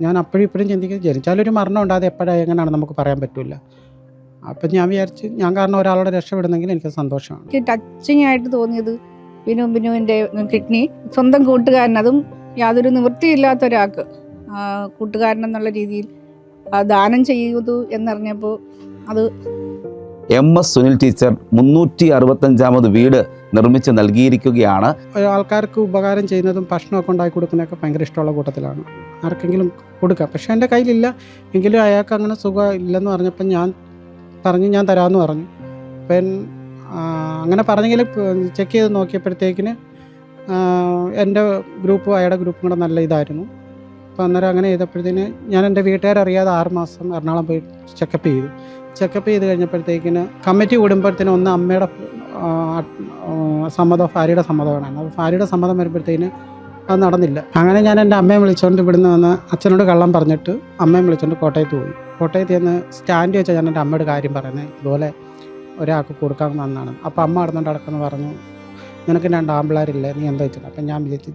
ഞാൻ അപ്പോഴും ഇപ്പോഴും ചിന്തിക്കുന്നത് ജനിച്ചാലൊരു മരണം ഉണ്ട്, അത് എപ്പോഴാണ് എങ്ങനെയാണ് നമുക്ക് പറയാൻ പറ്റില്ല. അപ്പം ഞാൻ വിചാരിച്ച് ഞാൻ കാരണം ഒരാളോട് രക്ഷപ്പെടുന്നെങ്കിൽ എനിക്ക് സന്തോഷമാണ്. എനിക്ക് ടച്ചിങ് ആയിട്ട് തോന്നിയത് ബിനുവിൻ്റെ കിഡ്നി സ്വന്തം കൂട്ടുകാരൻ, അതും യാതൊരു നിവൃത്തിയില്ലാത്ത ഒരാൾക്ക് കൂട്ടുകാരൻ എന്നുള്ള രീതിയിൽ ദാനം ചെയ്തു എന്നറിഞ്ഞപ്പോൾ അത് MS സുനിൽ ടീച്ചർ 365ാമത് വീട് നിർമ്മിച്ച് നൽകിയിരിക്കുകയാണ്. ആൾക്കാർക്ക് ഉപകാരം ചെയ്യുന്നതും ഭക്ഷണമൊക്കെ ഉണ്ടാക്കി കൊടുക്കുന്നതൊക്കെ ഭയങ്കര ഇഷ്ടമുള്ള കൂട്ടത്തിലാണ്. ആർക്കെങ്കിലും കൊടുക്കാം, പക്ഷേ എൻ്റെ കയ്യിലില്ല. എങ്കിലും അയാൾക്ക് അങ്ങനെ സുഖം ഇല്ലെന്ന് പറഞ്ഞപ്പോൾ ഞാൻ പറഞ്ഞു ഞാൻ തരാമെന്ന് പറഞ്ഞു. അപ്പം അങ്ങനെ പറഞ്ഞെങ്കിൽ ചെക്ക് ചെയ്ത് നോക്കിയപ്പോഴത്തേക്കിന് എൻ്റെ ഗ്രൂപ്പും അയാളുടെ ഗ്രൂപ്പും കൂടെ നല്ല ഇതായിരുന്നു. അപ്പോൾ അന്നേരം അങ്ങനെ ചെയ്തപ്പോഴത്തേന് ഞാൻ എൻ്റെ വീട്ടുകാരറിയാതെ 6 മാസം എറണാകുളം പോയി ചെക്കപ്പ് ചെയ്തു. ചെക്കപ്പ് ചെയ്ത് കഴിഞ്ഞപ്പോഴത്തേക്കിന് കമ്മിറ്റി കൂടുമ്പോഴത്തേനും ഒന്ന് അമ്മയുടെ സമ്മതം, ഭാര്യയുടെ സമ്മതമാണ്. അപ്പോൾ ഭാര്യയുടെ സമ്മതം വരുമ്പോഴത്തേന് അത് നടന്നില്ല. അങ്ങനെ ഞാൻ എൻ്റെ അമ്മയെ വിളിച്ചുകൊണ്ട് ഇവിടുന്ന് വന്ന് അച്ഛനോട് കള്ളം പറഞ്ഞിട്ട് അമ്മയെ വിളിച്ചുകൊണ്ട് കോട്ടയത്ത് പോയി. കോട്ടയത്ത് ചെന്ന് സ്റ്റാൻഡ് വെച്ചാൽ ഞാൻ എൻ്റെ അമ്മയുടെ കാര്യം പറയുന്നത്, ഇതുപോലെ ഒരാൾക്ക് കൊടുക്കാൻ വന്നതാണ്. അപ്പോൾ അമ്മ നടന്നുകൊണ്ട് നടക്കുന്നു പറഞ്ഞു, നിനക്ക് 2 ആമ്പിള്ളേരില്ലേ, നീ എന്താ വെച്ചിട്ട്. അപ്പം ഞാൻ വിളിച്ചു